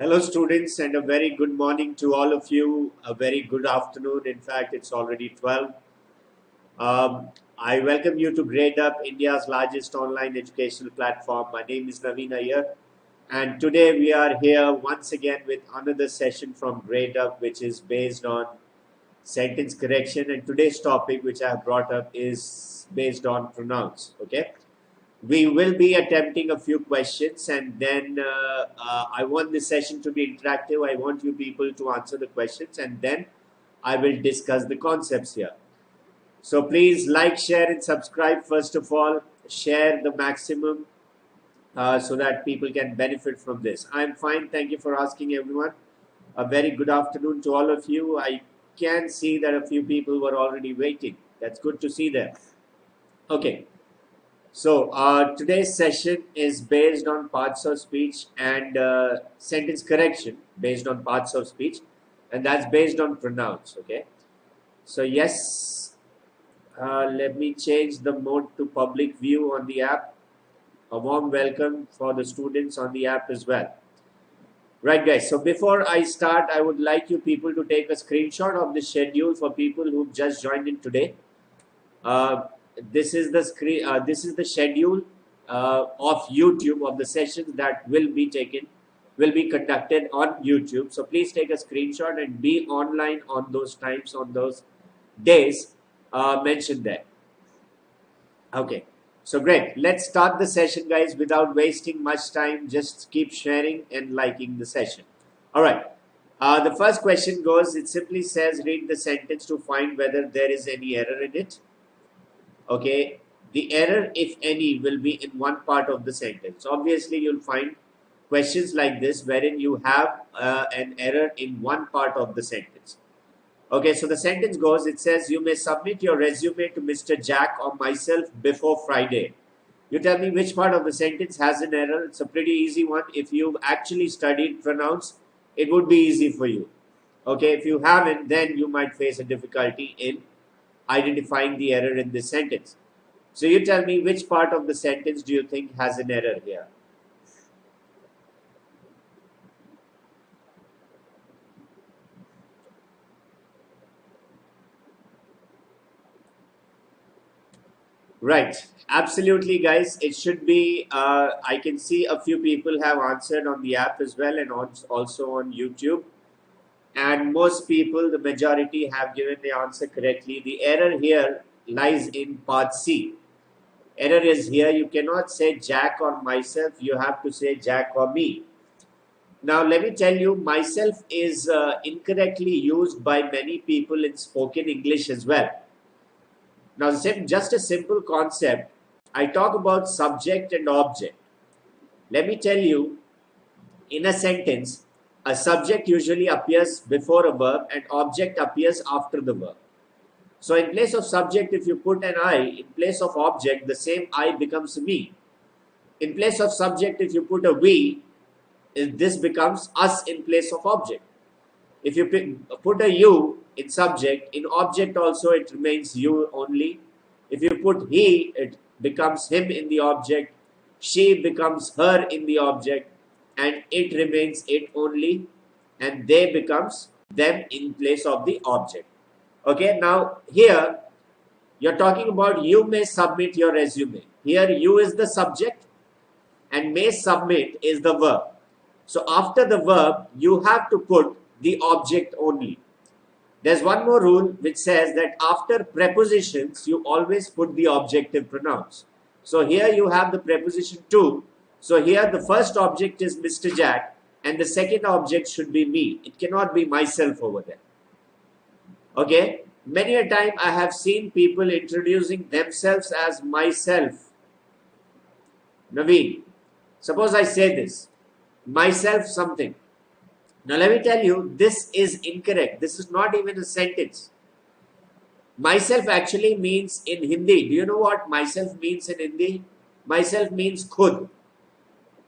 Hello, students, and a very good morning to all of you. A very good afternoon. In fact, it's already 12. I welcome you to Gradeup, India's largest online educational platform. My name is Navin Iyer, and today we are here once again with another session from Gradeup, which is based on sentence correction. And today's topic, which I have brought up, is based on pronouns. Okay, we will be attempting a few questions, and then I want this session to be interactive. I want you people to answer the questions, and then I will discuss the concepts here. So please like, share, and subscribe. First of all, share the maximum so that people can benefit from this. I'm fine. Thank you for asking, everyone. A very good afternoon to all of you. I can see that a few people were already waiting. That's good to see them. Okay. So today's session is based on parts of speech and sentence correction based on parts of speech, and that's based on pronouns. Okay. So yes, let me change the mode to public view on the app. A warm welcome for the students on the app as well. Right, guys. So before I start, I would like you people to take a screenshot of the schedule for people who've just joined in today. This is the screen. This is the schedule of YouTube of the sessions that will be conducted on YouTube. So please take a screenshot and be online on those times, on those days mentioned there. Okay. So great. Let's start the session, guys, without wasting much time. Just keep sharing and liking the session. All right. The first question goes. It simply says, read the sentence to find whether there is any error in it. Okay, the error, if any, will be in one part of the sentence. Obviously, you'll find questions like this wherein you have an error in one part of the sentence. Okay, so the sentence goes, it says, you may submit your resume to Mr. Jack or myself before Friday. You tell me which part of the sentence has an error. It's a pretty easy one. If you've actually studied pronouns, it would be easy for you. Okay, if you haven't, then you might face a difficulty in identifying the error in this sentence. So you tell me which part of the sentence do you think has an error here? Right, absolutely, guys. It should be, I can see a few people have answered on the app as well and also on YouTube. And most people, the majority, have given the answer correctly. The error here lies in part C. Error is here. You cannot say Jack or myself. You have to say Jack or me. Now, let me tell you, myself is incorrectly used by many people in spoken English as well. Now, just a simple concept. I talk about subject and object. Let me tell you, in a sentence, a subject usually appears before a verb and object appears after the verb. So in place of subject, if you put an I, in place of object, the same I becomes me. In place of subject, if you put a we, this becomes us in place of object. If you put a you in subject, in object also it remains you only. If you put he, it becomes him in the object. She becomes her in the object, and it remains it only, and they becomes them in place of the object. Okay, now here you're talking about you may submit your resume. Here you is the subject and may submit is the verb. So after the verb, you have to put the object only. There's one more rule which says that after prepositions, you always put the objective pronouns. So here you have the preposition to. So here the first object is Mr. Jack and the second object should be me. It cannot be myself over there. Okay. Many a time I have seen people introducing themselves as myself. Naveen, suppose I say this, myself something. Now let me tell you, this is incorrect. This is not even a sentence. Myself actually means in Hindi. Do you know what myself means in Hindi? Myself means khud.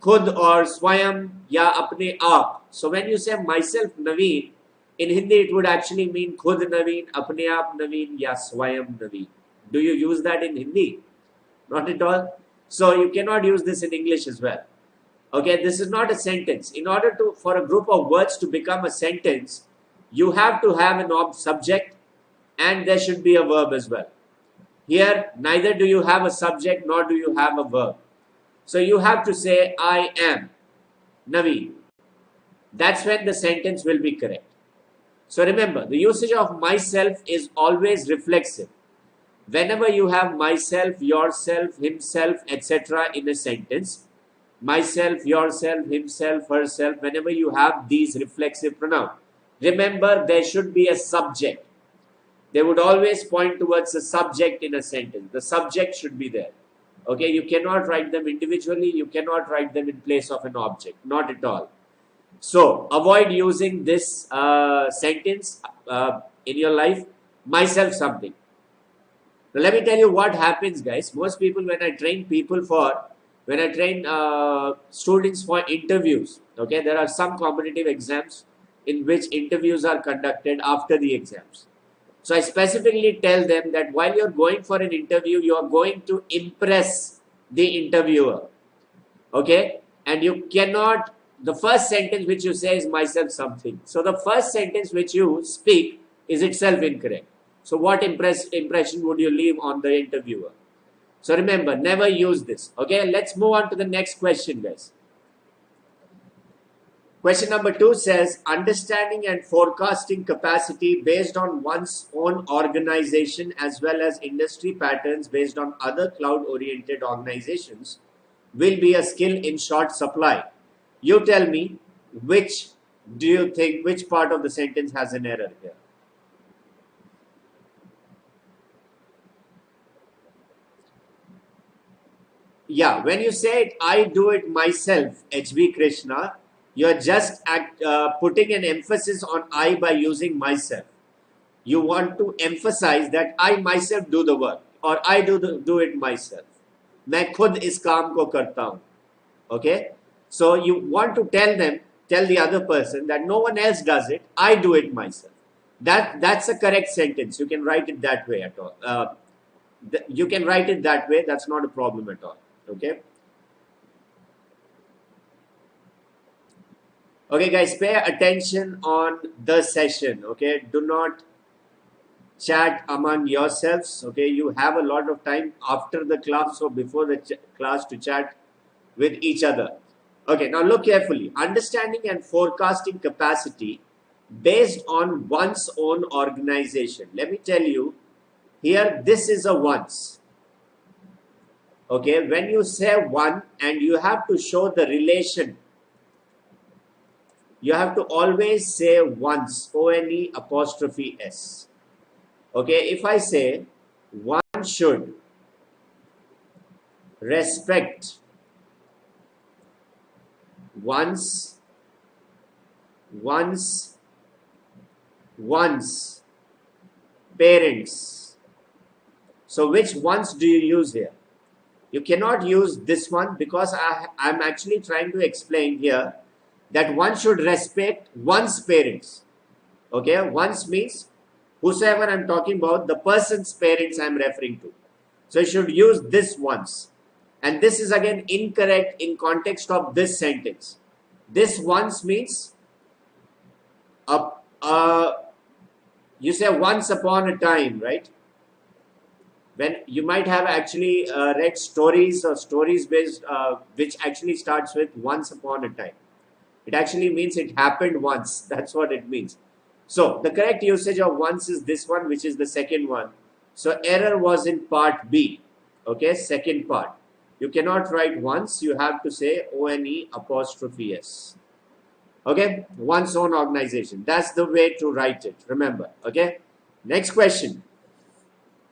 Khud or swayam ya apne aap. So when you say myself Naveen, in Hindi it would actually mean khud Naveen, apne aap Naveen ya swayam Naveen. Do you use that in Hindi? Not at all. So you cannot use this in English as well. Okay, this is not a sentence. In order to for a group of words to become a sentence, you have to have an subject and there should be a verb as well. Here, neither do you have a subject nor do you have a verb. So you have to say, I am Naveen. That's when the sentence will be correct. So remember, the usage of myself is always reflexive. Whenever you have myself, yourself, himself, etc. in a sentence, myself, yourself, himself, herself, whenever you have these reflexive pronouns, remember there should be a subject. They would always point towards a subject in a sentence. The subject should be there. Okay, you cannot write them individually, you cannot write them in place of an object, not at all. So avoid using this sentence in your life, myself something. Now, let me tell you what happens, guys. Most people, when I train students for interviews, okay, there are some competitive exams in which interviews are conducted after the exams. So I specifically tell them that while you're going for an interview, you are going to impress the interviewer, okay, and you cannot. The first sentence which you say is myself something. So the first sentence which you speak is itself incorrect. So what impression would you leave on the interviewer? So remember, never use this. Okay, let's move on to the next question, guys. Question number 2 says, understanding and forecasting capacity based on one's own organization as well as industry patterns based on other cloud-oriented organizations will be a skill in short supply. You tell me, which do you think, which part of the sentence has an error here? Yeah, when you say it, I do it myself, HB Krishna, you're just putting an emphasis on I by using myself. You want to emphasize that I myself do the work or I do it myself. मैं खुद इस काम को करता हूँ. Okay? So you want to tell the other person that no one else does it, I do it myself. That's a correct sentence. You can write it that way at all. You can write it that way. That's not a problem at all. Okay? Okay, guys, pay attention on the session. Okay? Do not chat among yourselves. Okay? You have a lot of time after the class or before the class to chat with each other. Okay, now look carefully. Understanding and forecasting capacity based on one's own organization. Let me tell you, here this is a once. Okay, when you say one and you have to show the relation, you have to always say once, O-N-E apostrophe S. Okay, if I say one should respect once parents. So which ones do you use here? You cannot use this one because I'm actually trying to explain here that one should respect one's parents. Okay, once means whosoever I'm talking about, the person's parents I'm referring to. So you should use this once. And this is again incorrect in context of this sentence. This once means you say once upon a time, right? When you might have actually read stories or stories based, which actually starts with once upon a time. It actually means it happened once. That's what it means. So the correct usage of once is this one, which is the second one. So error was in part B. Okay, second part. You cannot write once. You have to say O-N-E apostrophe S. Okay, one's own organization. That's the way to write it. Remember. Okay. Next question.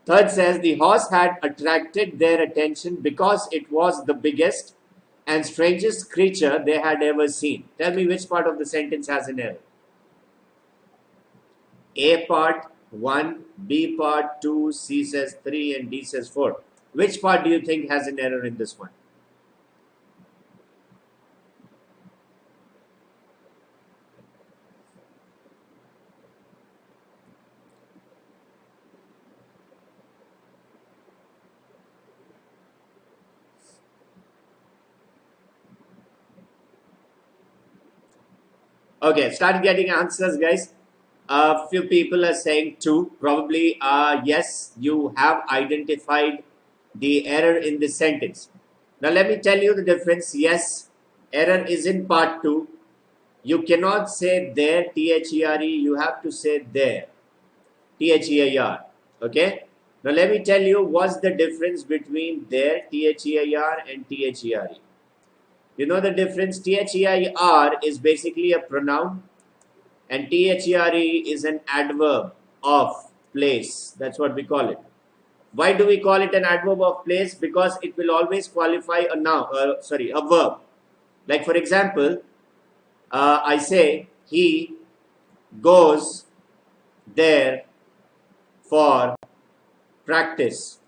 Third says the horse had attracted their attention because it was the biggest and strangest creature they had ever seen. Tell me which part of the sentence has an error. A part 1, B part 2, C says 3 and D says 4. Which part do you think has an error in this one? Okay, start getting answers, guys. A few people are saying two. Probably, yes, you have identified the error in the sentence. Now, let me tell you the difference. Yes, error is in part two. You cannot say there, there. You have to say there, there. Okay. Now, let me tell you what's the difference between there, there, and there. You know the difference? There is basically a pronoun and there is an adverb of place. That's what we call it. Why do we call it an adverb of place? Because it will always qualify a noun, a verb. Like for example, I say he goes there for practice.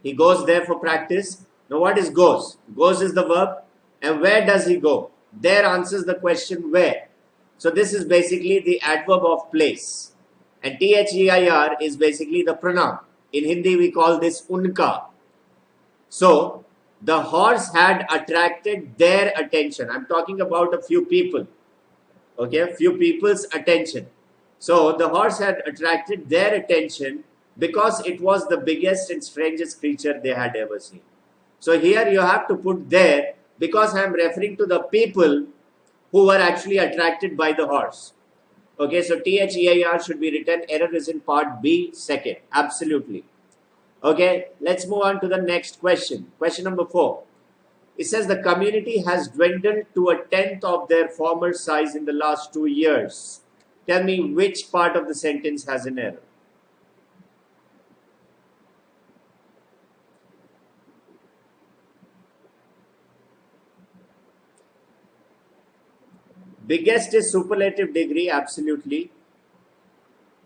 He goes there for practice. Now what is goes? Goes is the verb. And where does he go? There answers the question where. So this is basically the adverb of place. And there is basically the pronoun. In Hindi we call this unka. So the horse had attracted their attention. I'm talking about a few people. Okay, a few people's attention. So the horse had attracted their attention because it was the biggest and strangest creature they had ever seen. So here you have to put there because I am referring to the people who were actually attracted by the horse. Okay, so there should be written. Error is in part B, second. Absolutely. Okay, let's move on to the next question. Question number 4. It says the community has dwindled to a tenth of their former size in the last 2 years. Tell me which part of the sentence has an error. Biggest is superlative degree, absolutely.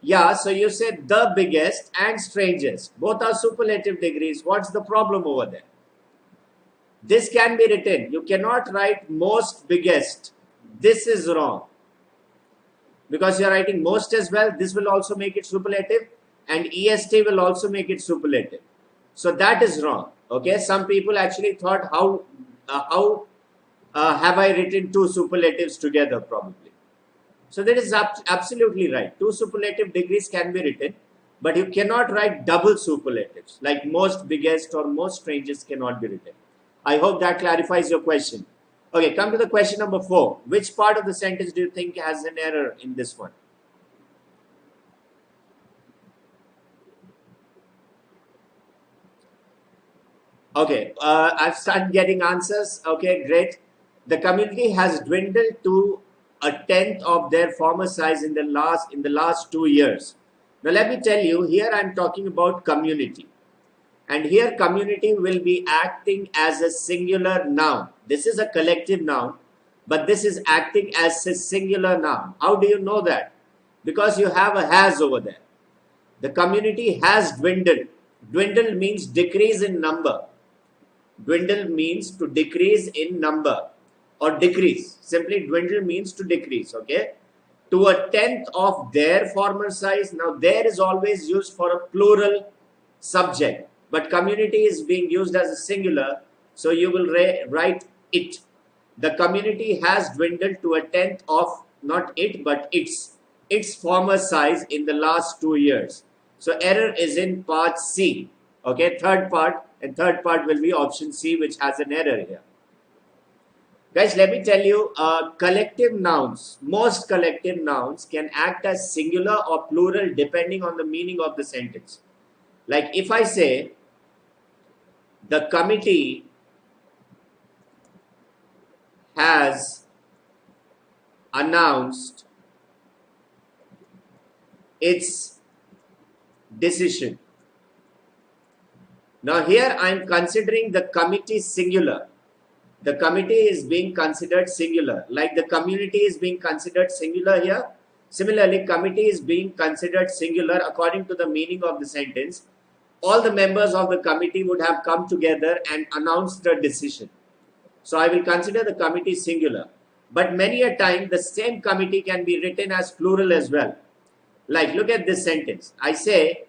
Yeah, so you said the biggest and strangest. Both are superlative degrees. What's the problem over there? This can be written. You cannot write most biggest. This is wrong. Because you are writing most as well, this will also make it superlative. And EST will also make it superlative. So that is wrong. Okay, some people actually thought how have I written two superlatives together probably. So that is absolutely right. Two superlative degrees can be written, but you cannot write double superlatives like most biggest or most strangest cannot be written. I hope that clarifies your question. Okay, come to the question number 4. Which part of the sentence do you think has an error in this one? Okay, I've started getting answers. Okay, great. The community has dwindled to a tenth of their former size in the last 2 years. Now let me tell you, here I'm talking about community. And here community will be acting as a singular noun. This is a collective noun, but this is acting as a singular noun. How do you know that? Because you have a has over there. The community has dwindled. Dwindled means decrease in number. Dwindle means to decrease in number or decrease. Simply dwindle means to decrease, okay? To a tenth of their former size. Now, there is always used for a plural subject, but community is being used as a singular, so you will write it. The community has dwindled to a tenth of, not it, but its former size in the last 2 years. So, error is in part C, okay? Third part. And third part will be option C, which has an error here. Guys, let me tell you, collective nouns, most collective nouns can act as singular or plural depending on the meaning of the sentence. Like if I say, the committee has announced its decision. Now here I am considering the committee singular. The committee is being considered singular. Like the community is being considered singular here. Similarly, committee is being considered singular according to the meaning of the sentence. All the members of the committee would have come together and announced the decision. So I will consider the committee singular. But many a time the same committee can be written as plural as well. Like look at this sentence. I say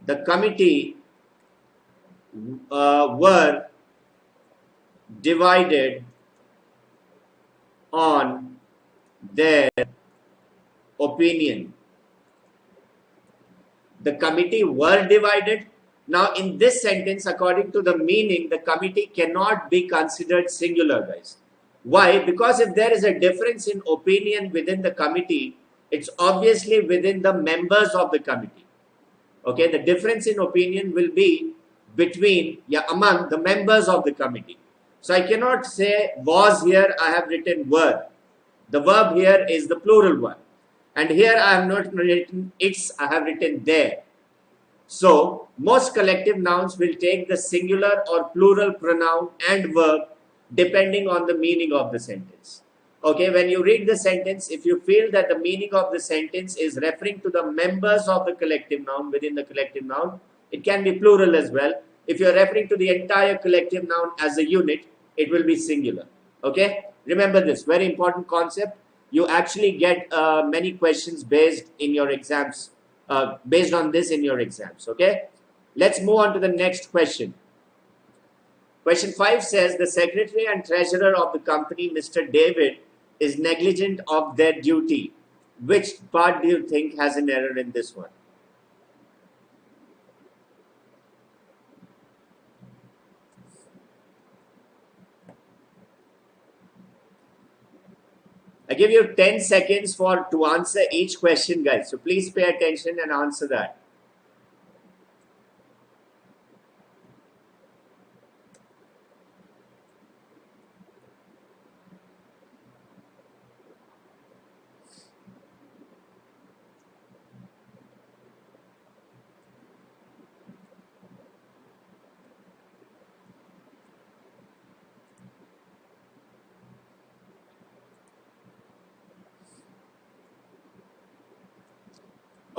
the committee were divided on their opinion. The committee were divided. Now, in this sentence, according to the meaning, the committee cannot be considered singular, guys. Why? Because if there is a difference in opinion within the committee, it's obviously within the members of the committee. Okay, the difference in opinion will be between, among the members of the committee. So I cannot say was here, I have written were. The verb here is the plural one. And here I have not written its, I have written there. So most collective nouns will take the singular or plural pronoun and verb depending on the meaning of the sentence. Okay, when you read the sentence, if you feel that the meaning of the sentence is referring to the members of the collective noun within the collective noun, it can be plural as well. If you're referring to the entire collective noun as a unit, it will be singular. Okay, remember this very important concept. You actually get many questions based in your exams, based on this in your exams. Okay, let's move on to the next question. Question 5 says the secretary and treasurer of the company, Mr. David, is negligent of their duty. Which part do you think has an error in this one? I give you 10 seconds to answer each question, guys. So please pay attention and answer that.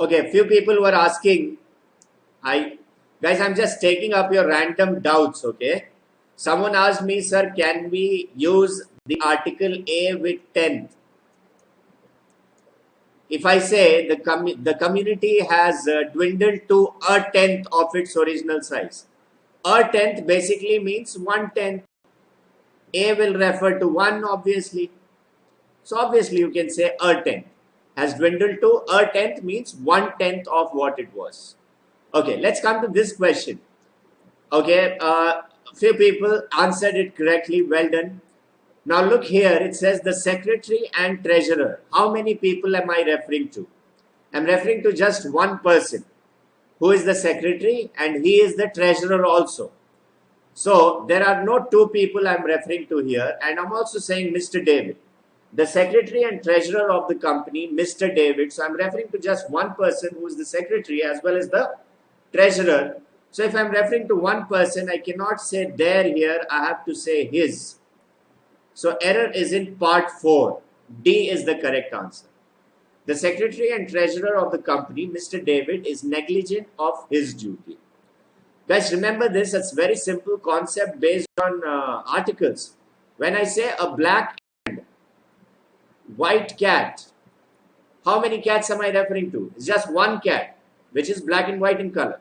Okay, few people were asking, guys, I'm just taking up your random doubts, okay? Someone asked me, sir, can we use the article A with 10th? If I say the community has dwindled to a tenth of its original size. A tenth basically means 1/10. A will refer to 1, obviously. So obviously you can say a tenth. Has dwindled to a tenth means 1/10 of what it was. Okay, let's come to this question. Okay, few people answered it correctly. Well done. Now look here. It says the secretary and treasurer. How many people am I referring to? I'm referring to just one person who is the secretary and he is the treasurer also. So there are no two people I'm referring to here, and I'm also saying Mr. David. The secretary and treasurer of the company, Mr. David. So I'm referring to just one person who is the secretary as well as the treasurer. So if I'm referring to one person, I cannot say their here, I have to say his. So error is in part 4. D is the correct answer. The secretary and treasurer of the company, Mr. David, is negligent of his duty. Guys, remember this, it's very simple concept based on articles. When I say a black and white cat, how many cats am I referring to? It's just one cat, which is black and white in color.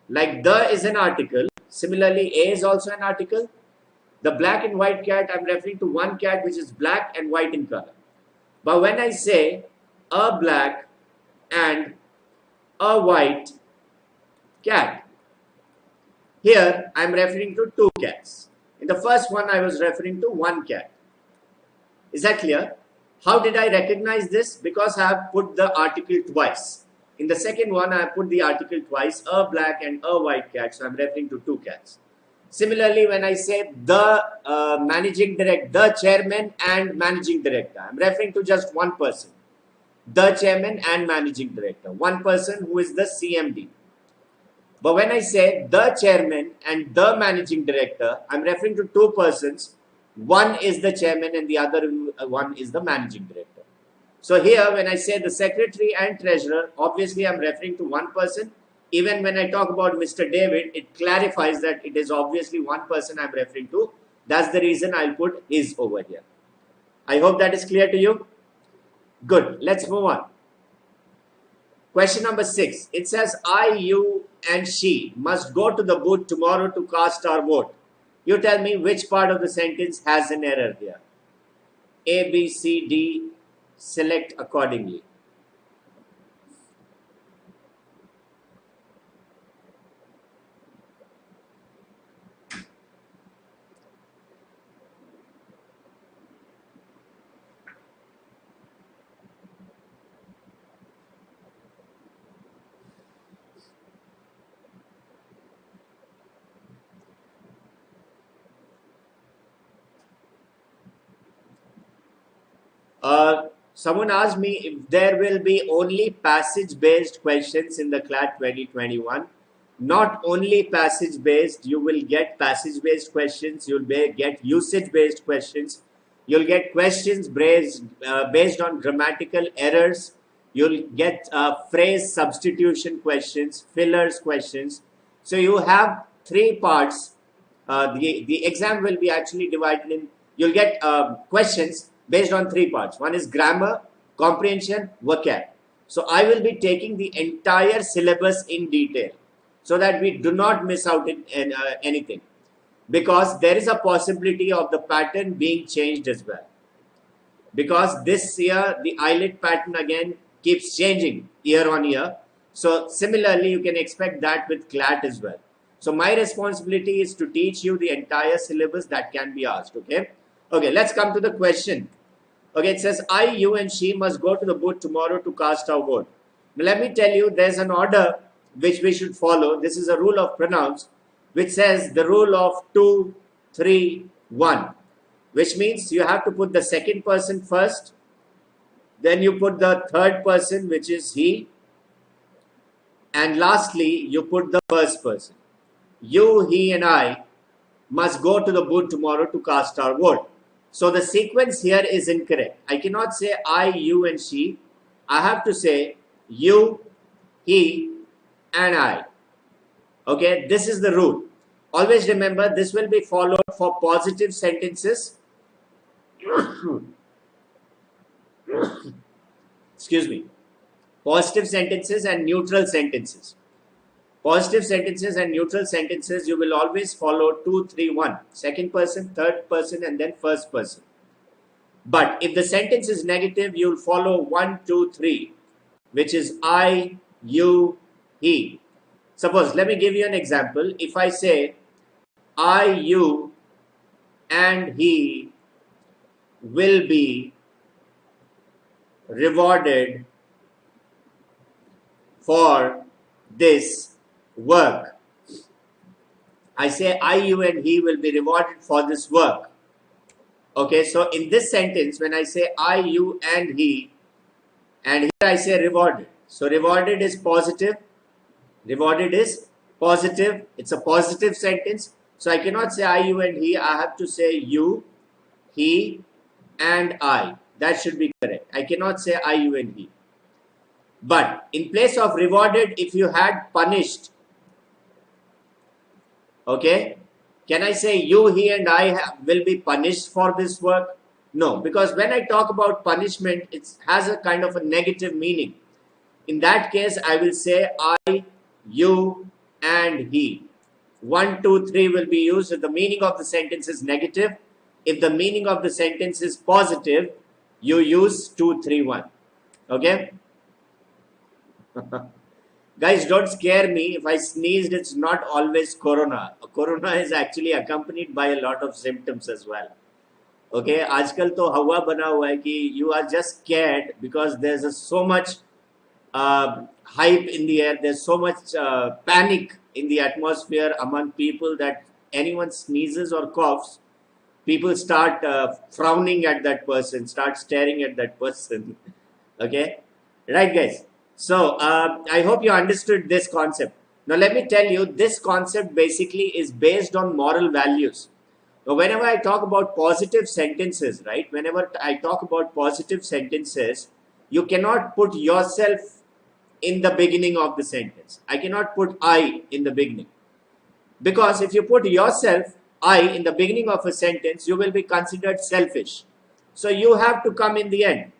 Like the is an article. Similarly, A is also an article. The black and white cat, I'm referring to one cat which is black and white in color. But when I say a black and a white cat, here I'm referring to two cats. In the first one, I was referring to one cat. Is that clear? How did I recognize this? Because I have put the article twice. In the second one, I have put the article twice, a black and a white cat. So I'm referring to two cats. Similarly, when I say the managing director, the chairman and managing director, I'm referring to just one person. The chairman and managing director. One person who is the CMD. But when I say the chairman and the managing director, I'm referring to two persons. One is the chairman and the other one is the managing director. So here, when I say the secretary and treasurer, obviously I'm referring to one person. Even when I talk about Mr. David, it clarifies that it is obviously one person I'm referring to. That's the reason I'll put his over here. I hope that is clear to you. Good. Let's move on. Question number 6. It says, I, you, and she must go to the booth tomorrow to cast our vote. You tell me which part of the sentence has an error here. A, B, C, D, select accordingly. Someone asked me if there will be only passage-based questions in the CLAT 2021. Not only passage-based, you will get passage-based questions, you'll get usage-based questions, you'll get questions based on grammatical errors, you'll get phrase substitution questions, fillers questions. So you have three parts. The exam will be actually divided in, you'll get questions based on three parts. One is grammar, comprehension, vocab. So I will be taking the entire syllabus in detail so that we do not miss out in anything, because there is a possibility of the pattern being changed as well, because this year the IELTS pattern again keeps changing year on year. So similarly, you can expect that with CLAT as well. So my responsibility is to teach you the entire syllabus that can be asked. Okay. Okay. Let's come to the question. Okay. It says I, you, and she must go to the booth tomorrow to cast our vote. Now let me tell you, there's an order which we should follow. This is a rule of pronouns, which says the rule of 2, 3, 1. Which means you have to put the second person first, then you put the third person, which is he, and lastly you put the first person. You, he, and I must go to the booth tomorrow to cast our vote. So the sequence here is incorrect. I cannot say I, you, and she. I have to say you, he, and I. Okay, this is the rule. Always remember, this will be followed for positive sentences. Excuse me. Positive sentences and neutral sentences. Positive sentences and neutral sentences, you will always follow 2, 3, 1. Second person, third person, and then first person. But if the sentence is negative, you will follow 1, 2, 3, which is I, you, he. Suppose, let me give you an example. If I say I, you, and he will be rewarded for this work. I say I, you, and he will be rewarded for this work. Okay, so in this sentence, when I say I, you, and he, and here I say rewarded. So rewarded is positive. Rewarded is positive. It's a positive sentence. So I cannot say I, you, and he. I have to say you, he, and I. That should be correct. I cannot say I, you, and he. But in place of rewarded, if you had punished, okay, can I say you, he, and I will be punished for this work? No, because when I talk about punishment, it has a kind of a negative meaning. In that case, I will say I, you, and he. 1, 2, 3 will be used if the meaning of the sentence is negative. If the meaning of the sentence is positive, you use 2, 3, 1. Okay? Guys, don't scare me. If I sneezed, it's not always corona. Corona is actually accompanied by a lot of symptoms as well. Okay, आजकल तो हवा बना हुआ है कि you are just scared because there's so much hype in the air. There's so much panic in the atmosphere among people that anyone sneezes or coughs, people start frowning at that person, start staring at that person. Okay, right, guys? So I hope you understood this concept. Now let me tell you, this concept basically is based on moral values. Now whenever I talk about positive sentences, right, whenever I talk about positive sentences, you cannot put yourself in the beginning of the sentence. I cannot put I in the beginning. Because if you put yourself, I, in the beginning of a sentence, you will be considered selfish. So you have to come in the end.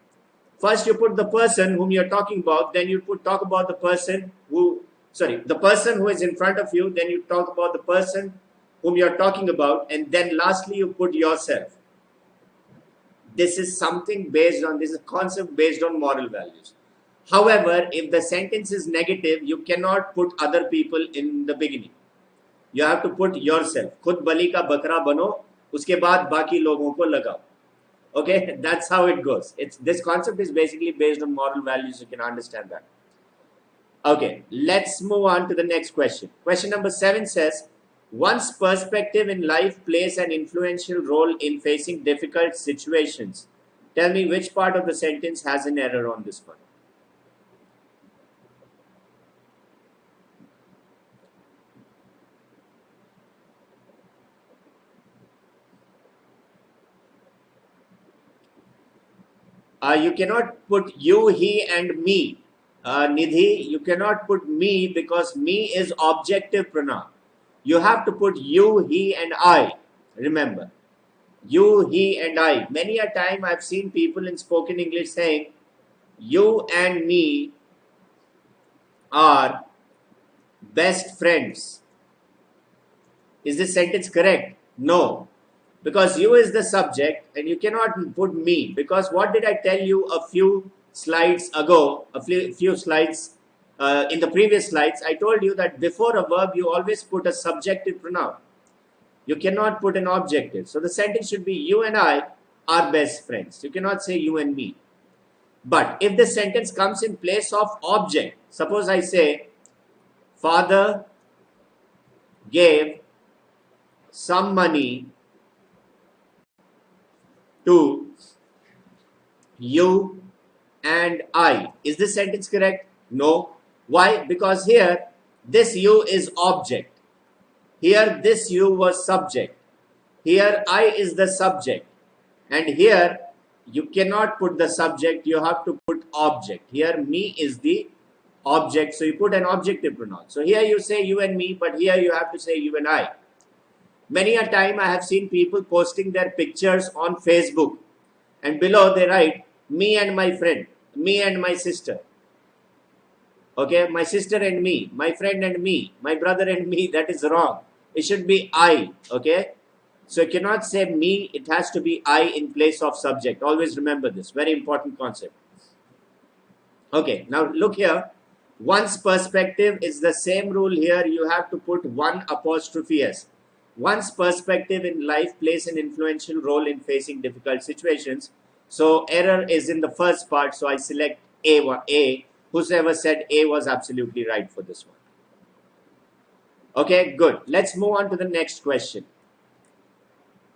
First you put the person whom you're talking about, then you talk about the person the person who is in front of you, then you talk about the person whom you're talking about, and then lastly you put yourself. This is something based on, this is a concept based on moral values. However, if the sentence is negative, you cannot put other people in the beginning. You have to put yourself. खुद बलि का बकरा बनो, उसके बाद बाकी लोगों को लगाओ. Okay, that's how it goes. This concept is basically based on moral values. You can understand that. Okay, let's move on to the next question. Question number 7 says, one's perspective in life plays an influential role in facing difficult situations. Tell me which part of the sentence has an error on this one. You cannot put you, he, and me. Nidhi, you cannot put me because me is objective pronoun. You have to put you, he, and I. Remember, you, he, and I. Many a time I've seen people in spoken English saying, you and me are best friends. Is this sentence correct? No. Because you is the subject and you cannot put me. Because what did I tell you a few slides ago, a few slides in the previous slides? I told you that before a verb, you always put a subjective pronoun. You cannot put an objective. So the sentence should be you and I are best friends. You cannot say you and me. But if the sentence comes in place of object, suppose I say, father gave some money to you and I. Is this sentence correct? No. Why? Because here, this you is object. Here, this you was subject. Here, I is the subject. And here, you cannot put the subject, you have to put object. Here, me is the object, so you put an objective pronoun. So here you say you and me, but here you have to say you and I. Many a time I have seen people posting their pictures on Facebook, and below they write, me and my friend, me and my sister. Okay, my sister and me, my friend and me, my brother and me. That is wrong. It should be I. Okay, so you cannot say me, it has to be I in place of subject. Always remember this, very important concept. Okay, now look here. One's perspective is the same rule here. You have to put one apostrophe s. One's perspective in life plays an influential role in facing difficult situations. So error is in the first part, so I select A. Whoever said A was absolutely right for this one. Okay, good. Let's move on to the next question.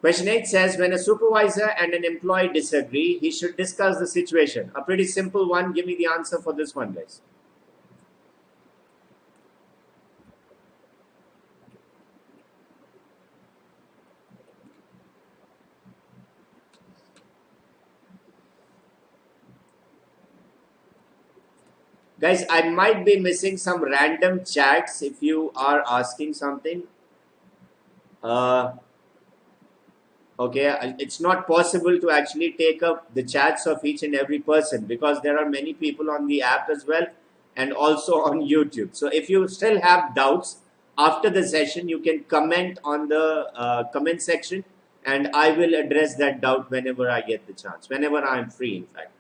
Question 8 says, when a supervisor and an employee disagree, he should discuss the situation. A pretty simple one. Give me the answer for this one, guys. Guys, I might be missing some random chats if you are asking something. Okay, it's not possible to actually take up the chats of each and every person because there are many people on the app as well and also on YouTube. So if you still have doubts after the session, you can comment on the comment section and I will address that doubt whenever I get the chance, whenever I am free, in fact.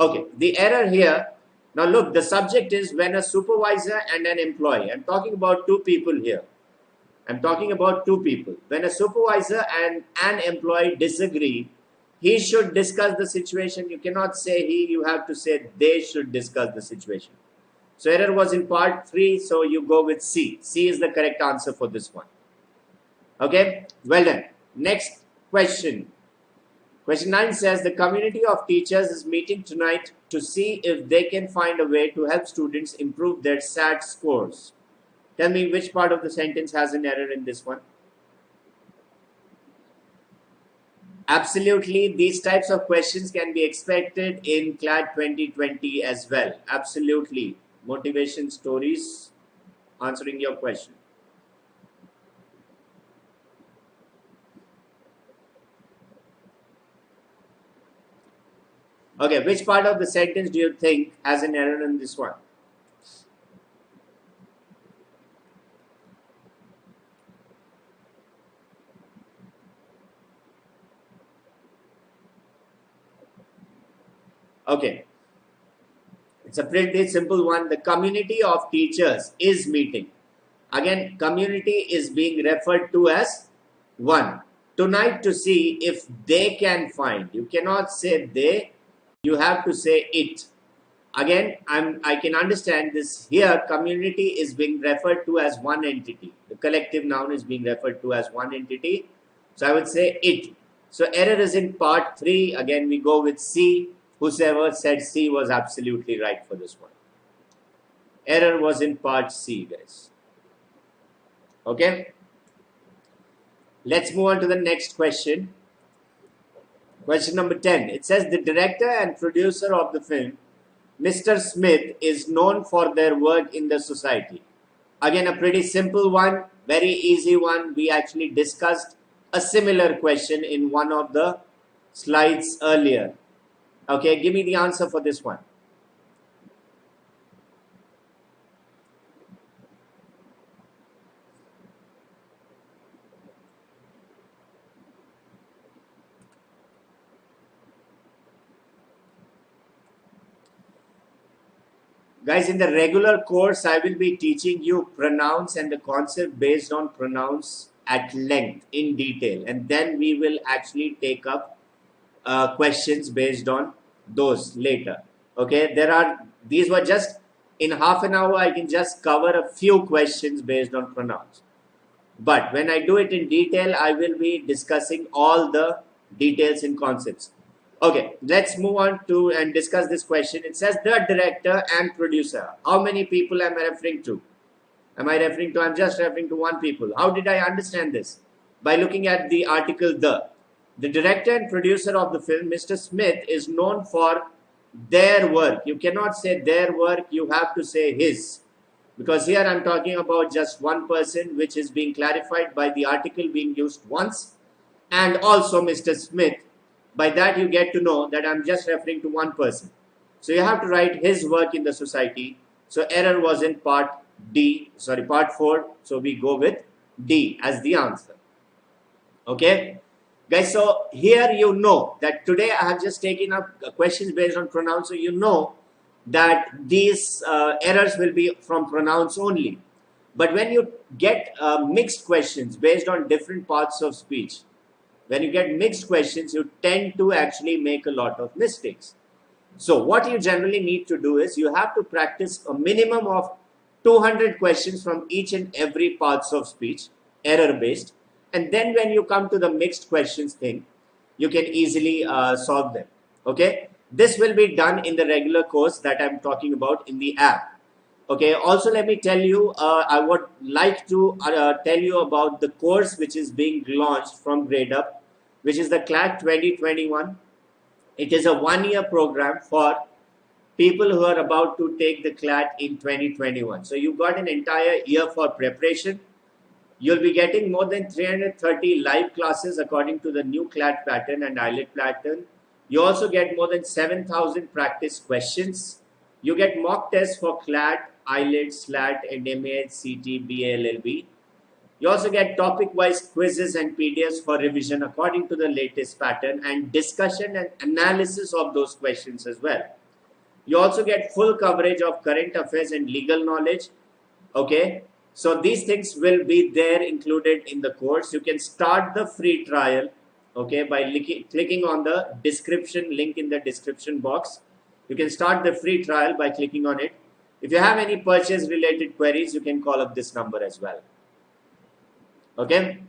Okay, the error here. Now look, the subject is when a supervisor and an employee. I'm talking about two people here. I'm talking about two people. When a supervisor and an employee disagree, he should discuss the situation. You cannot say he, you have to say they should discuss the situation. So error was in part 3, so you go with C. C is the correct answer for this one. Okay, well done. Next question. Question 9 says, the community of teachers is meeting tonight to see if they can find a way to help students improve their SAT scores. Tell me which part of the sentence has an error in this one. Absolutely, these types of questions can be expected in CLAT 2020 as well. Absolutely. Motivation stories answering your question. Okay, which part of the sentence do you think has an error in this one? Okay, it's a pretty simple one. The community of teachers is meeting. Again, community is being referred to as one. Tonight to see if they can find. You cannot say they, you have to say it. Again, I can understand this here. Community is being referred to as one entity. The collective noun is being referred to as one entity. So I would say it. So error is in part 3. Again, we go with C. Whoever said C was absolutely right for this one. Error was in part C, guys. Okay. Let's move on to the next question. Question number 10. It says the director and producer of the film, Mr. Smith, is known for their work in the society. Again, a pretty simple one, very easy one. We actually discussed a similar question in one of the slides earlier. Okay, give me the answer for this one. Guys, in the regular course, I will be teaching you pronouns and the concept based on pronouns at length, in detail. And then we will actually take up questions based on those later. Okay, these were just in half an hour. I can just cover a few questions based on pronouns. But when I do it in detail, I will be discussing all the details and concepts. Okay, let's move on to and discuss this question. It says the director and producer. How many people am I referring to? I'm just referring to one people. How did I understand this? By looking at the article the. The director and producer of the film, Mr. Smith, is known for their work. You cannot say their work, you have to say his. Because here I'm talking about just one person, which is being clarified by the article being used once. And also Mr. Smith. By that you get to know that I'm just referring to one person. So you have to write his work in the society. So error was in part 4. So we go with D as the answer. Okay. Guys, so here you know that today I have just taken up questions based on pronouns. So you know that these errors will be from pronouns only. But when you get mixed questions based on different parts of speech, when you get mixed questions, you tend to actually make a lot of mistakes. So what you generally need to do is you have to practice a minimum of 200 questions from each and every parts of speech, error based. And then when you come to the mixed questions thing, you can easily solve them. Okay. This will be done in the regular course that I'm talking about in the app. Okay. Also, let me tell you, I would like to tell you about the course which is being launched from Gradeup, which is the CLAT 2021. It is a one-year program for people who are about to take the CLAT in 2021. So you got an entire year for preparation. You'll be getting more than 330 live classes according to the new CLAT pattern and IELTS pattern. You also get more than 7,000 practice questions. You get mock tests for CLAT, IELTS, SLAT, NMA, CT, BA, LLB. You also get topic-wise quizzes and PDFs for revision according to the latest pattern and discussion and analysis of those questions as well. You also get full coverage of current affairs and legal knowledge. Okay. So these things will be there included in the course. You can start the free trial, okay, by clicking on the description link in the description box. You can start the free trial by clicking on it. If you have any purchase related queries, you can call up this number as well. Okay.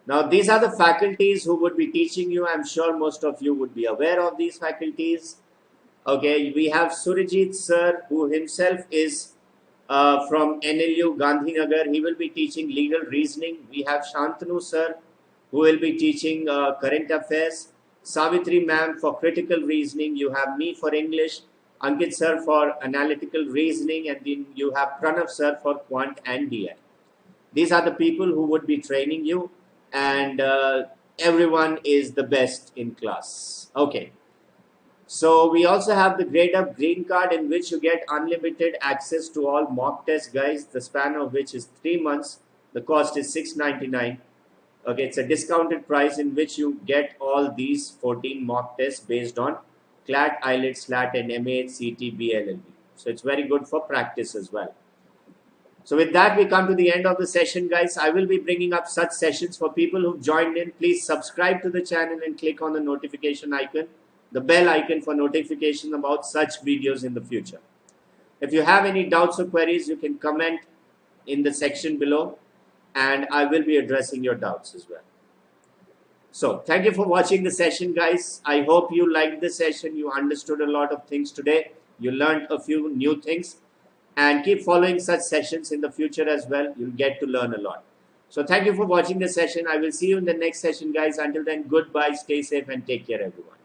Now these are the faculties who would be teaching you. I'm sure most of you would be aware of these faculties. Okay, we have Surajit sir, who himself is from NLU Gandhinagar. He will be teaching legal reasoning. We have Shantanu sir, who will be teaching current affairs. Savitri ma'am for critical reasoning. You have me for English. Ankit sir for analytical reasoning. And then you have Pranav sir for quant and DI. These are the people who would be training you. And everyone is the best in class. Okay. So we also have the Gradeup green card, in which you get unlimited access to all mock tests, guys, the span of which is 3 months. The cost is $6.99. Okay, it's a discounted price in which you get all these 14 mock tests based on CLAT, IELTS, SLAT, and MA, CT, BLLB. So it's very good for practice as well. So with that, we come to the end of the session, guys. I will be bringing up such sessions for people who've joined in. Please subscribe to the channel and click on the notification icon, the bell icon for notification about such videos in the future. If you have any doubts or queries, you can comment in the section below and I will be addressing your doubts as well. So thank you for watching the session, guys. I hope you liked the session. You understood a lot of things today. You learned a few new things. And keep following such sessions in the future as well. You'll get to learn a lot. So thank you for watching the session. I will see you in the next session, guys. Until then, goodbye, stay safe, and take care, everyone.